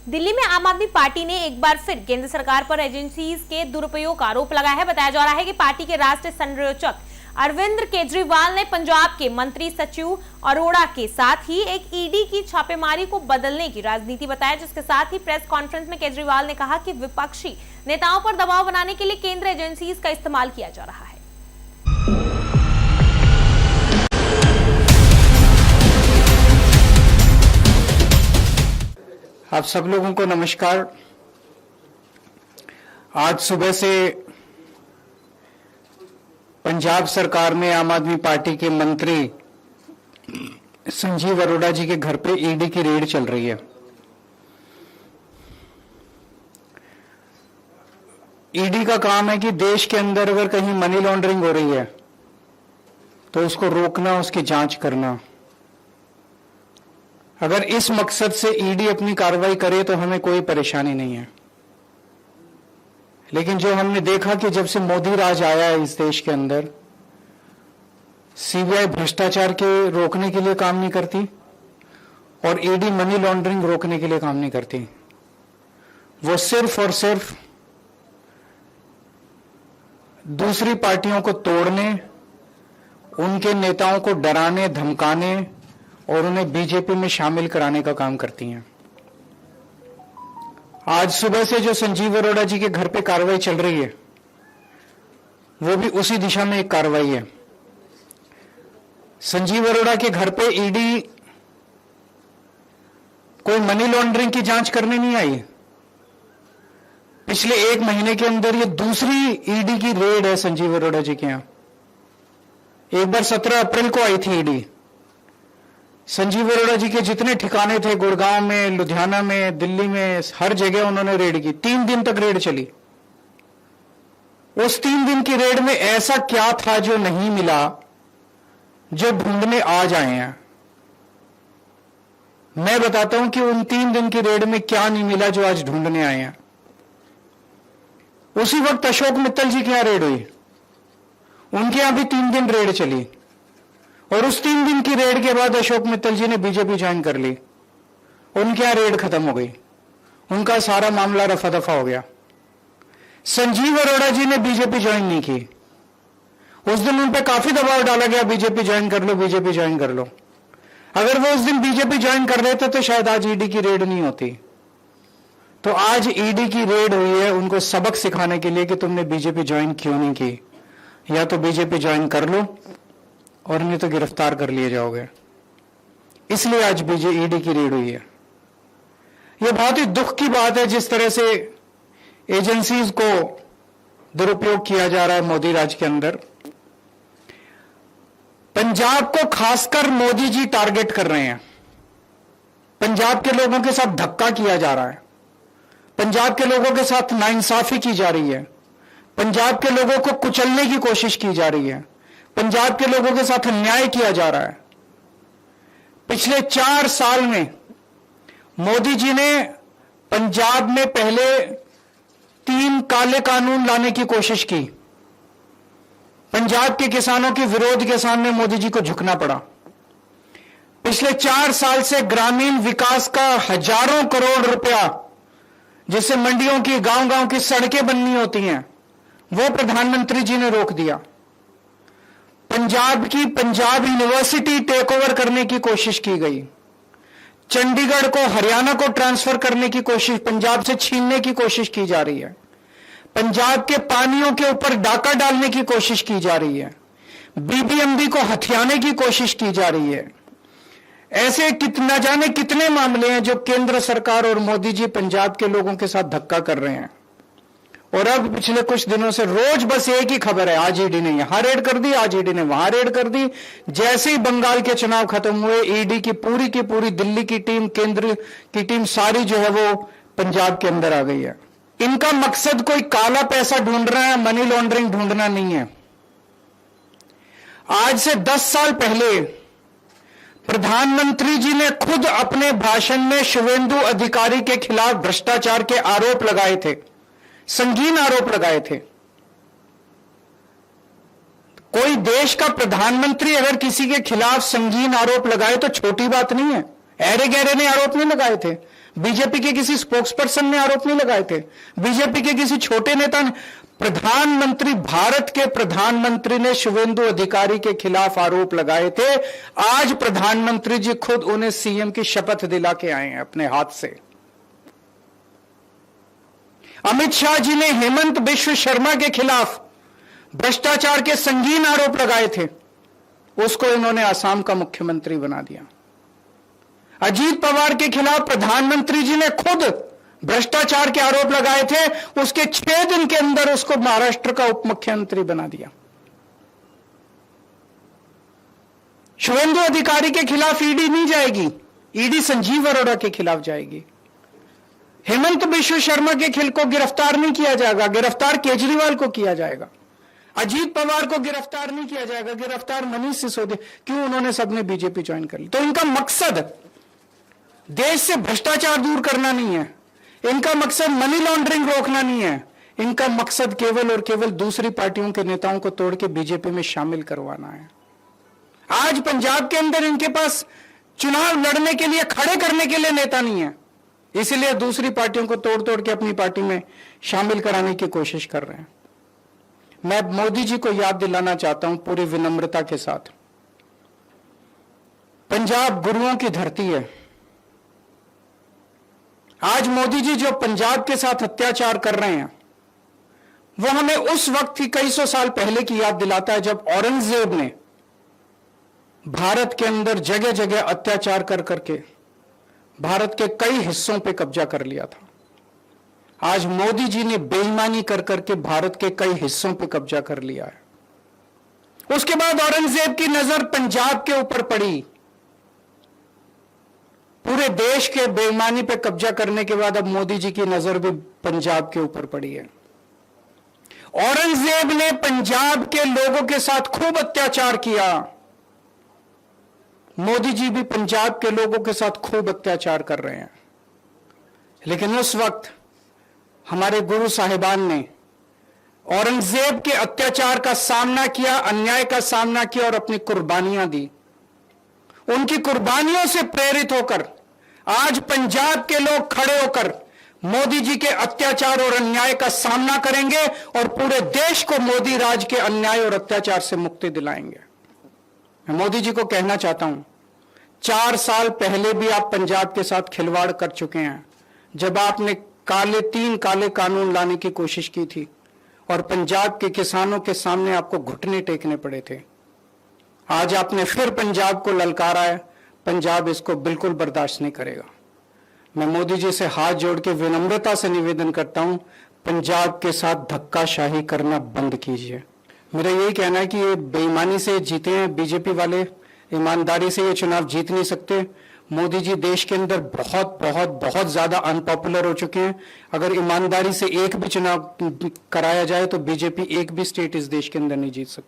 दिल्ली में आम आदमी पार्टी ने एक बार फिर केंद्र सरकार पर एजेंसीज के दुरुपयोग का आरोप लगाया है। बताया जा रहा है कि पार्टी के राष्ट्रीय संयोजक अरविंद केजरीवाल ने पंजाब के मंत्री सचिव अरोड़ा के साथ ही एक ईडी की छापेमारी को बदलने की राजनीति बताया, जिसके साथ ही प्रेस कॉन्फ्रेंस में केजरीवाल ने कहा कि विपक्षी नेताओं पर दबाव बनाने के लिए केंद्र एजेंसीज का इस्तेमाल किया जा रहा है। आप सब लोगों को नमस्कार। आज सुबह से पंजाब सरकार में आम आदमी पार्टी के मंत्री संजीव अरोड़ा जी के घर पे ईडी की रेड चल रही है। ईडी का काम है कि देश के अंदर अगर कहीं मनी लॉन्ड्रिंग हो रही है तो उसको रोकना, उसकी जांच करना। अगर इस मकसद से ईडी अपनी कार्रवाई करे तो हमें कोई परेशानी नहीं है, लेकिन जो हमने देखा कि जब से मोदी राज आया है इस देश के अंदर, सीबीआई भ्रष्टाचार के रोकने के लिए काम नहीं करती और ईडी मनी लॉन्ड्रिंग रोकने के लिए काम नहीं करती। वो सिर्फ और सिर्फ दूसरी पार्टियों को तोड़ने, उनके नेताओं को डराने, धमकाने और उन्हें बीजेपी में शामिल कराने का काम करती हैं। आज सुबह से जो संजीव अरोड़ा जी के घर पे कार्रवाई चल रही है वो भी उसी दिशा में एक कार्रवाई है। संजीव अरोड़ा के घर पे ईडी कोई मनी लॉन्ड्रिंग की जांच करने नहीं आई। पिछले एक महीने के अंदर ये दूसरी ईडी की रेड है संजीव अरोड़ा जी के यहां। एक बार 17 अप्रैल को आई थी ईडी। संजीव अरोड़ा जी के जितने ठिकाने थे, गुड़गांव में, लुधियाना में, दिल्ली में, हर जगह उन्होंने रेड की। 3 दिन तक रेड चली। उस 3 दिन की रेड में ऐसा क्या था जो नहीं मिला, जो ढूंढने आज आए हैं? मैं बताता हूं कि उन 3 दिन की रेड में क्या नहीं मिला जो आज ढूंढने आए हैं। उसी वक्त अशोक मित्तल जी के यहां रेड हुई, उनके यहां भी 3 दिन रेड चली और उस 3 दिन की रेड के बाद अशोक मित्तल जी ने बीजेपी ज्वाइन कर ली। उनके यहां रेड खत्म हो गई, उनका सारा मामला रफा दफा हो गया। संजीव अरोड़ा जी ने बीजेपी ज्वाइन नहीं की। उस दिन उन पर काफी दबाव डाला गया, बीजेपी ज्वाइन कर लो, बीजेपी ज्वाइन कर लो। अगर वो उस दिन बीजेपी ज्वाइन कर लेते तो शायद आज ईडी की रेड नहीं होती। तो आज ईडी की रेड हुई है उनको सबक सिखाने के लिए कि तुमने बीजेपी ज्वाइन क्यों नहीं की। या तो बीजेपी ज्वाइन कर लो और नहीं तो गिरफ्तार कर लिए जाओगे। इसलिए आज ईडी की रेड हुई है। यह बहुत ही दुख की बात है जिस तरह से एजेंसीज को दुरुपयोग किया जा रहा है मोदी राज के अंदर। पंजाब को खासकर मोदी जी टारगेट कर रहे हैं। पंजाब के लोगों के साथ धक्का किया जा रहा है, पंजाब के लोगों के साथ नाइंसाफी की जा रही है, पंजाब के लोगों को कुचलने की कोशिश की जा रही है, पंजाब के लोगों के साथ अन्याय किया जा रहा है। पिछले 4 साल में मोदी जी ने पंजाब में पहले 3 काले कानून लाने की कोशिश की। पंजाब के किसानों के विरोध के सामने मोदी जी को झुकना पड़ा। पिछले 4 साल से ग्रामीण विकास का हजारों करोड़ रुपया, जिससे मंडियों की, गांव-गांव की सड़कें बननी होती हैं, वो प्रधानमंत्री जी ने रोक दिया। पंजाब यूनिवर्सिटी टेक ओवर करने की कोशिश की गई। चंडीगढ़ को, हरियाणा को ट्रांसफर करने की कोशिश, पंजाब से छीनने की कोशिश की जा रही है। पंजाब के पानियों के ऊपर डाका डालने की कोशिश की जा रही है। बीबीएमबी को हथियाने की कोशिश की जा रही है। ऐसे न जाने कितने मामले हैं जो केंद्र सरकार और मोदी जी पंजाब के लोगों के साथ धक्का कर रहे हैं। और अब पिछले कुछ दिनों से रोज बस एक ही खबर है, आज ईडी ने यहां रेड कर दी, आज ईडी ने वहां रेड कर दी। जैसे ही बंगाल के चुनाव खत्म हुए, ईडी की पूरी दिल्ली की टीम, केंद्र की टीम सारी जो है वो पंजाब के अंदर आ गई है। इनका मकसद कोई काला पैसा ढूंढना है, मनी लॉन्ड्रिंग ढूंढना नहीं है। आज से 10 साल पहले प्रधानमंत्री जी ने खुद अपने भाषण में शुवेंदु अधिकारी के खिलाफ भ्रष्टाचार के आरोप लगाए थे, संगीन आरोप लगाए थे। कोई देश का प्रधानमंत्री अगर किसी के खिलाफ संगीन आरोप लगाए तो छोटी बात नहीं है। ऐरे गहरे ने आरोप नहीं लगाए थे। बीजेपी के किसी स्पोक्सपर्सन ने आरोप नहीं लगाए थे, बीजेपी के किसी छोटे नेता ने। प्रधानमंत्री, भारत के प्रधानमंत्री ने शुवेंदु अधिकारी के खिलाफ आरोप लगाए थे। आज प्रधानमंत्री जी खुद उन्हें सीएम की शपथ दिला के आए हैं अपने हाथ से। अमित शाह जी ने हेमंत बिश्व शर्मा के खिलाफ भ्रष्टाचार के संगीन आरोप लगाए थे, उसको इन्होंने असम का मुख्यमंत्री बना दिया। अजीत पवार के खिलाफ प्रधानमंत्री जी ने खुद भ्रष्टाचार के आरोप लगाए थे, उसके 6 दिन के अंदर उसको महाराष्ट्र का उप मुख्यमंत्री बना दिया। शुवेंदु अधिकारी के खिलाफ ईडी नहीं जाएगी, ईडी संजीव अरोड़ा के खिलाफ जाएगी। हेमंत बिश्व शर्मा के खिल को गिरफ्तार नहीं किया जाएगा, गिरफ्तार केजरीवाल को किया जाएगा। अजीत पवार को गिरफ्तार नहीं किया जाएगा, गिरफ्तार मनीष सिसोदिया। क्यों? उन्होंने सबने बीजेपी ज्वाइन कर ली। तो इनका मकसद देश से भ्रष्टाचार दूर करना नहीं है, इनका मकसद मनी लॉन्ड्रिंग रोकना नहीं है, इनका मकसद केवल और केवल दूसरी पार्टियों के नेताओं को तोड़ के बीजेपी में शामिल करवाना है। आज पंजाब के अंदर इनके पास चुनाव लड़ने के लिए, खड़े करने के लिए नेता नहीं है, इसलिए दूसरी पार्टियों को तोड़ तोड़ के अपनी पार्टी में शामिल कराने की कोशिश कर रहे हैं। मैं मोदी जी को याद दिलाना चाहता हूं पूरी विनम्रता के साथ, पंजाब गुरुओं की धरती है। आज मोदी जी जो पंजाब के साथ अत्याचार कर रहे हैं, वो हमें उस वक्त की कई सौ साल पहले की याद दिलाता है जब औरंगजेब ने भारत के अंदर जगह जगह अत्याचार कर करके भारत के कई हिस्सों पे कब्जा कर लिया था। आज मोदी जी ने बेईमानी कर करके भारत के कई हिस्सों पे कब्जा कर लिया है। उसके बाद औरंगजेब की नजर पंजाब के ऊपर पड़ी। पूरे देश के बेईमानी पे कब्जा करने के बाद अब मोदी जी की नजर भी पंजाब के ऊपर पड़ी है। औरंगजेब ने पंजाब के लोगों के साथ खूब अत्याचार किया, मोदी जी भी पंजाब के लोगों के साथ खूब अत्याचार कर रहे हैं। लेकिन उस वक्त हमारे गुरु साहिबान ने औरंगजेब के अत्याचार का सामना किया, अन्याय का सामना किया और अपनी कुर्बानियां दी। उनकी कुर्बानियों से प्रेरित होकर आज पंजाब के लोग खड़े होकर मोदी जी के अत्याचार और अन्याय का सामना करेंगे और पूरे देश को मोदी राज के अन्याय और अत्याचार से मुक्ति दिलाएंगे। मैं मोदी जी को कहना चाहता हूं, 4 साल पहले भी आप पंजाब के साथ खिलवाड़ कर चुके हैं, जब आपने 3 काले कानून लाने की कोशिश की थी और पंजाब के किसानों के सामने आपको घुटने टेकने पड़े थे। आज आपने फिर पंजाब को ललकारा है, पंजाब इसको बिल्कुल बर्दाश्त नहीं करेगा। मैं मोदी जी से हाथ जोड़ के विनम्रता से निवेदन करता हूं, पंजाब के साथ धक्काशाही करना बंद कीजिए। मेरा यही कहना है कि ये बेईमानी से जीते हैं बीजेपी वाले, ईमानदारी से ये चुनाव जीत नहीं सकते। मोदी जी देश के अंदर बहुत बहुत बहुत ज्यादा अनपॉपुलर हो चुके हैं। अगर ईमानदारी से एक भी चुनाव कराया जाए तो बीजेपी एक भी स्टेट इस देश के अंदर नहीं जीत सकती।